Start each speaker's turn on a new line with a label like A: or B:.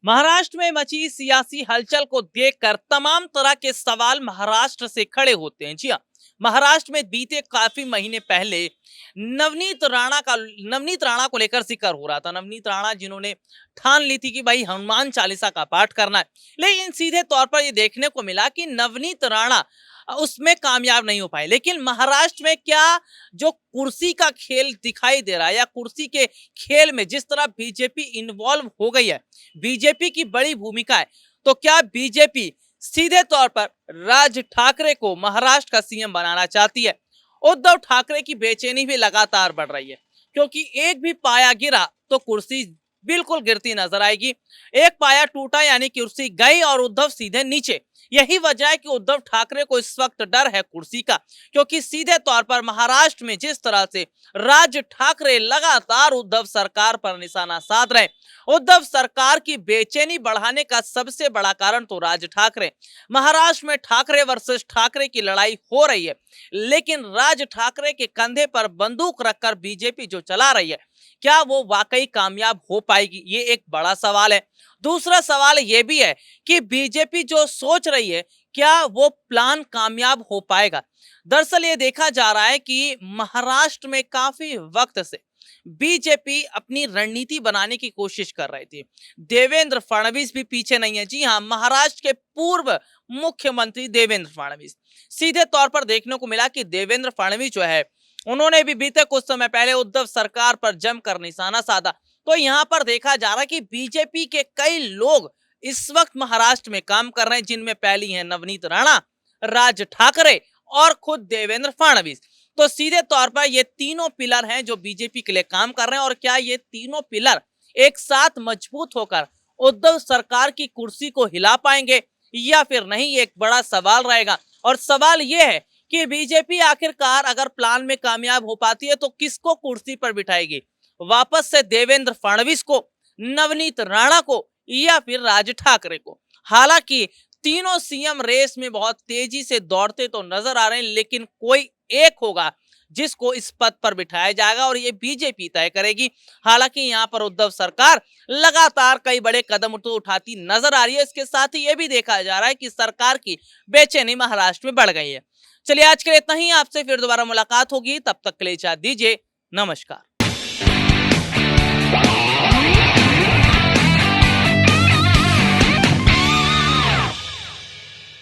A: महाराष्ट्र में मची सियासी हलचल को देखकर तमाम तरह के सवाल महाराष्ट्र से खड़े होते हैं। जी हाँ, महाराष्ट्र में बीते काफी महीने पहले नवनीत राणा को लेकर जिक्र हो रहा था। नवनीत राणा जिन्होंने ठान ली थी कि भाई हनुमान चालीसा का पाठ करना है, लेकिन सीधे तौर पर ये देखने को मिला कि नवनीत राणा उसमें कामयाब नहीं हो पाए। लेकिन महाराष्ट्र में क्या जो कुर्सी का खेल दिखाई दे रहा है, या कुर्सी के खेल में जिस तरह बीजेपी इन्वॉल्व हो गई है, बीजेपी की बड़ी भूमिका है, तो क्या बीजेपी सीधे तौर पर राज ठाकरे को महाराष्ट्र का सीएम बनाना चाहती है? उद्धव ठाकरे की बेचैनी भी लगातार बढ़ रही है, क्योंकि एक भी पाया गिरा तो कुर्सी बिल्कुल गिरती नजर आएगी। एक पाया टूटा यानी कुर्सी गई और उद्धव सीधे नीचे। यही वजह है कि उद्धव ठाकरे को इस वक्त डर है कुर्सी का, क्योंकि सीधे तौर पर महाराष्ट्र में जिस तरह से राज ठाकरे लगातार उद्धव सरकार पर निशाना साध रहे, उद्धव सरकार की बेचैनी बढ़ाने का सबसे बड़ा कारण तो राज ठाकरे। महाराष्ट्र में ठाकरे वर्सेस ठाकरे की लड़ाई हो रही है, लेकिन राज ठाकरे के कंधे पर बंदूक रखकर बीजेपी जो चला रही है, क्या वो वाकई कामयाब हो पाएगी? ये एक बड़ा सवाल है। दूसरा सवाल ये भी है कि बीजेपी जो सोच रही है, क्या वो प्लान कामयाब हो पाएगा? दरअसल ये देखा जा रहा है कि महाराष्ट्र में काफी वक्त से बीजेपी अपनी रणनीति बनाने की कोशिश कर रही थी। देवेंद्र फडणवीस भी पीछे नहीं है। जी हाँ, महाराष्ट्र के पूर्व मुख्यमंत्री देवेंद्र फडणवीस, सीधे तौर पर देखने को मिला कि देवेंद्र फडणवीस जो है, उन्होंने भी बीते कुछ समय पहले उद्धव सरकार पर जमकर निशाना साधा। तो यहाँ पर देखा जा रहा है कि बीजेपी के कई लोग इस वक्त महाराष्ट्र में काम कर रहे हैं, जिनमें पहली है नवनीत राणा, राज ठाकरे और खुद देवेंद्र फडणवीस। तो सीधे तौर पर ये तीनों पिलर हैं जो बीजेपी के लिए काम कर रहे हैं, और क्या ये तीनों पिलर एक साथ मजबूत होकर उद्धव सरकार की कुर्सी को हिला पाएंगे या फिर नहीं, एक बड़ा सवाल रहेगा। और सवाल ये है कि बीजेपी आखिरकार अगर प्लान में कामयाब हो पाती है तो किसको कुर्सी पर बिठाएगी? वापस से देवेंद्र फडणवीस को, नवनीत राणा को, या फिर राज ठाकरे को? हालांकि तीनों सीएम रेस में बहुत तेजी से दौड़ते तो नजर आ रहे हैं, लेकिन कोई एक होगा जिसको इस पद पर बिठाया जाएगा, और ये बीजेपी तय करेगी। हालांकि यहाँ पर उद्धव सरकार लगातार कई बड़े कदम तो उठाती नजर आ रही है। इसके साथ ही ये भी देखा जा रहा है कि सरकार की बेचैनी महाराष्ट्र में बढ़ गई है। चलिए, आज के लिए इतना ही। आपसे फिर दोबारा मुलाकात होगी, तब तक के लिए इजाजत दीजिए। नमस्कार।